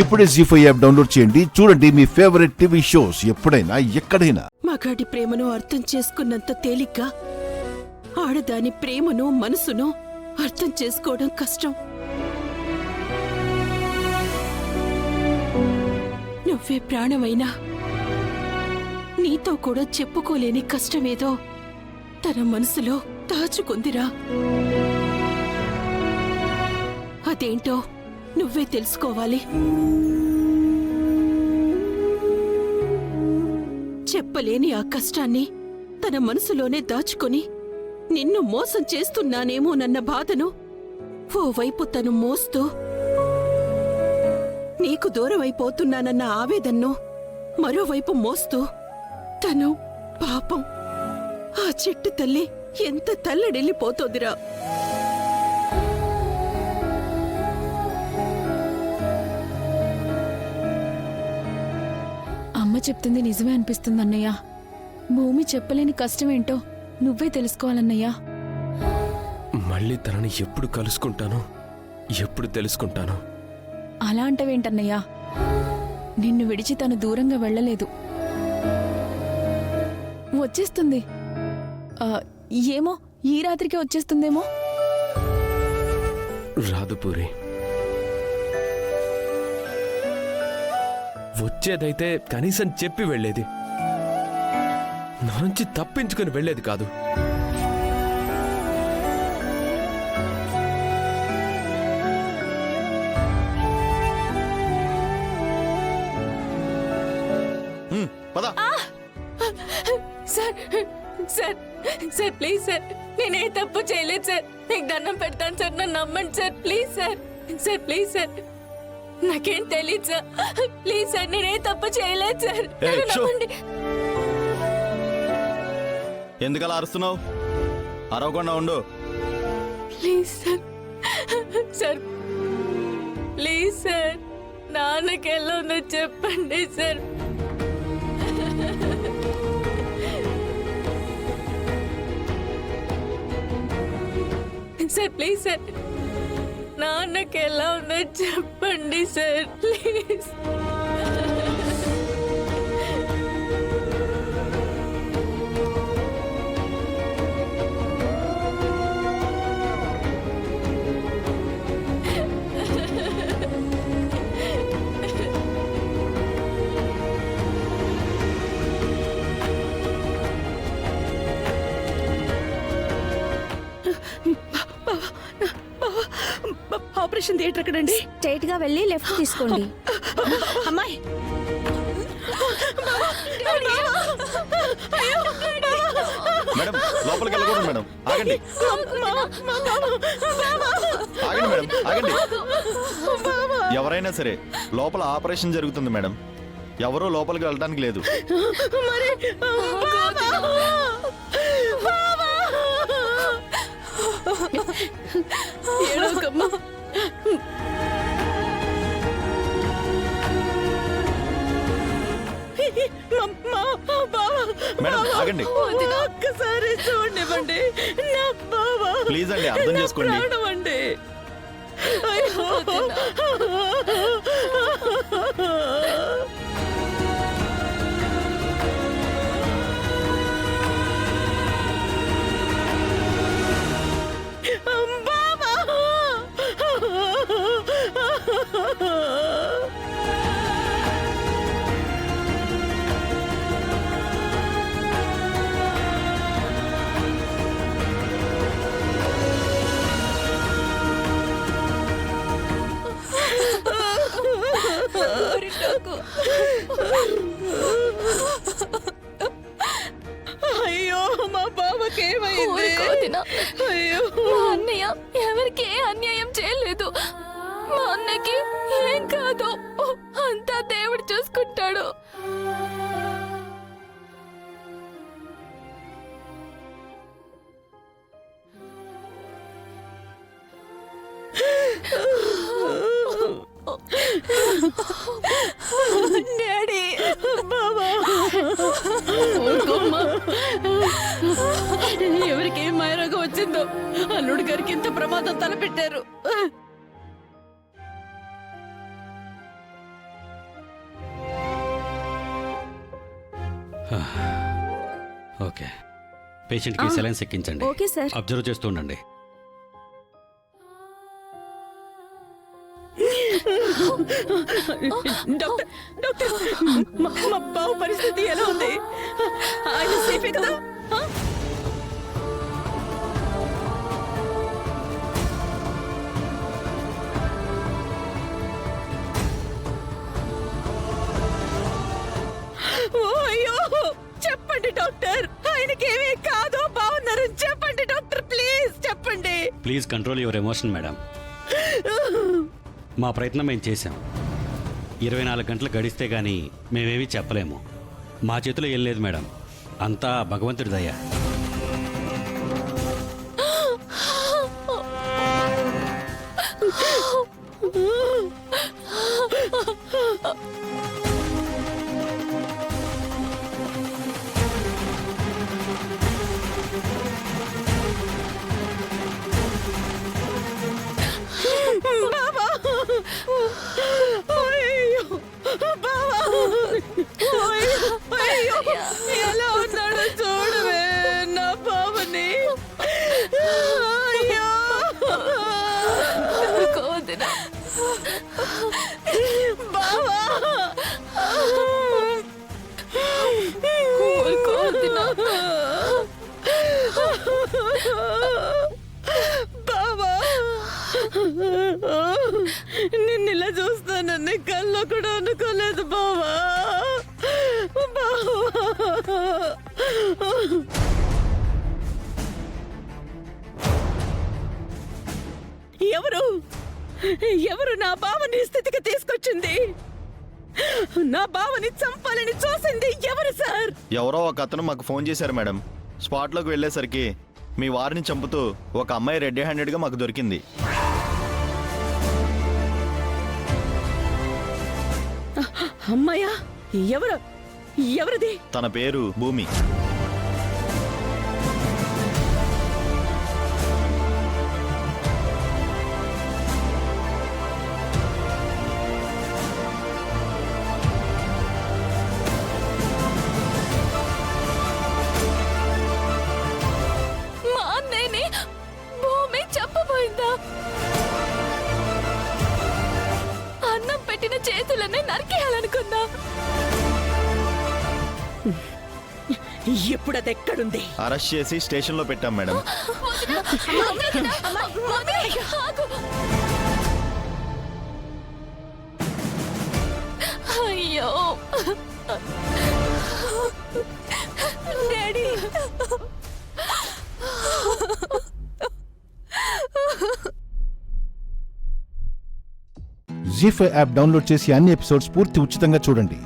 ఇప్పుడే జీ5 app download చేయండి. చూడండి మీ ఫేవరెట్ టీవీ షోస్ ఎప్పుడైనా ఎక్కడైనా. మగాడి ప్రేమను అర్థం చేసుకున్నంత తేలిగ్గా ఆడదాని ప్రేమను మనసును అర్థం చేసుకోవడం కష్టం. నువ్వే ప్రాణమైనా నీతో కూడా చెప్పుకోలేని కష్టమేదో తన మనసులో దాచుకుందిరా. అదేంటో నువ్వే తెలుసుకోవాలి. చెప్పలేని ఆ కష్టాన్ని తన మనసులోనే దాచుకొని నిన్ను మోసం చేస్తున్నానేమోనన్న బాధను ఓవైపు తను మోస్తూ నీకు దూరమైపోతున్నానన్న ఆవేదన్ను మరోవైపు మోస్తూ తను పాపం ఆ చెట్టు తల్లి ఎంత తల్లడిల్లిపోతోందిరా. అమ్మ చెప్తుంది నిజమే అనిపిస్తుంది అన్నయ్య. భూమి చెప్పలేని కష్టమేంటో నువ్వే తెలుసుకోవాలన్నయ్యా. మళ్ళీ తనని ఎప్పుడు కలుసుకుంటానో ఎప్పుడు తెలుసుకుంటానో. అలా అంటవేంటన్నయ్యా? నిన్ను విడిచి తను దూరంగా వెళ్ళలేదు, వచ్చేస్తుంది. ఏమో ఈ రాత్రికి వచ్చేస్తుందేమో. రాదుపూరి, వచ్చేదైతే కనీసం చెప్పి వెళ్ళేది, నా నుంచి తప్పించుకుని వెళ్ళేది కాదు. Sir sir sir please sir, నేనే తప్పు చేయలేదు సార్. మీకు దండం పెడతాను సార్, నన్ను నమ్మండి sir. Please sir, sir please sir, నాకేం తెలియదు సార్. ప్లీజ్ సార్, నేనే తప్పు చేయలేదు సార్. నమ్మండి. ఎందుకలా అరుస్తున్నావు? అరవకుండా ఉండు. Please sir, sir please sir, నాన్నకి ఎలా ఉందో చెప్పండి సార్. సార్ ప్లీజ్ సార్, నాన్నకి ఎలా ఉందో చెప్పండి సార్ ప్లీజ్. ఆపరేషన్ థియేటర్ ఎక్కడండి? స్ట్రైట్ గా వెళ్ళి లెఫ్ట్ తీసుకోండి. అమ్మాయి మేడం, లోపలికి వెళ్ళకూడదు మేడం. ఆగండి ఆగండి మేడం, ఆగండి. ఎవరైనా సరే లోపల ఆపరేషన్ జరుగుతుంది మేడం. ఎవరూ లోపలికి వెళ్ళడానికి లేదు. మేడం ఆగండి, ఒక్కసారి చూడండి. ప్లీజ్ అండి, అర్థం చేసుకోండి. అయ్యో, మా బావకేమైంది? అయ్యో, మా అన్నయ్య ఎవరికి ఏ అన్యాయం చేయలేదు. మా అన్నకి ఏం కాదు, అంతా దేవుడు చూసుకుంటాడు. డాడీ, ఎవరికేం మాయరోగం వచ్చిందో అల్లుడు గారికి ఇంత ప్రమాదం తలపెట్టారు. ఓకే, పేషెంట్కి సెలైన్స్ ఎక్కించండి. Okay sir. అబ్జర్వ్ చేస్తూ ఉండండి. డాక్టర్ డాక్టర్ మా బావ పరిస్థితి ఎలా ఉంది? ఆయన సేఫే కదా? ఓ అయ్యో, చెప్పండి డాక్టర్, ఆయనకేమీ కాదు, బాగున్నారని చెప్పండి డాక్టర్, ప్లీజ్ చెప్పండి. Please control your emotion madam. మా ప్రయత్నం మేము చేశాం. 24 గంటలు గడిస్తే గానీ మేమేమీ చెప్పలేము. మా చేతిలో ఏం లేదు మేడం, అంతా భగవంతుడి దయ. బావా, అయ్యో బావా, అయ్యో ఎలా ఉన్నాడో చూడవే నా బావని. అయ్యో కోదినా బావా, కోదినా బావా, నిన్నిలా చూస్తానని కల్లో కూడా అనుకోలేదు బావా. ఎవరు ఎవరు నా బావని స్థితికి తీసుకొచ్చింది? నా బావని చంపాలని చూసింది ఎవరు సార్? ఎవరో ఒక అతను మాకు ఫోన్ చేశారు మేడం. స్పాట్లోకి వెళ్ళేసరికి మీ వారిని చంపుతూ ఒక అమ్మాయి రెడ్ హ్యాండెడ్గా మాకు దొరికింది. అమ్మాయా? ఎవరిది? తన పేరు భూమి. మా అన్నయ్యని భూమి చంపబోయిందా? అన్నం పెట్టిన చేతులనే నరికేయాలనుకుందా? ఇప్పుడు అది ఎక్కడుంది? అరెస్ట్ చేసి స్టేషన్లో పెట్టాం మేడం. అయ్యో డాడీ, జీ5 యాప్ డౌన్లోడ్ చేసి అన్ని ఎపిసోడ్స్ పూర్తి ఉచితంగా చూడండి.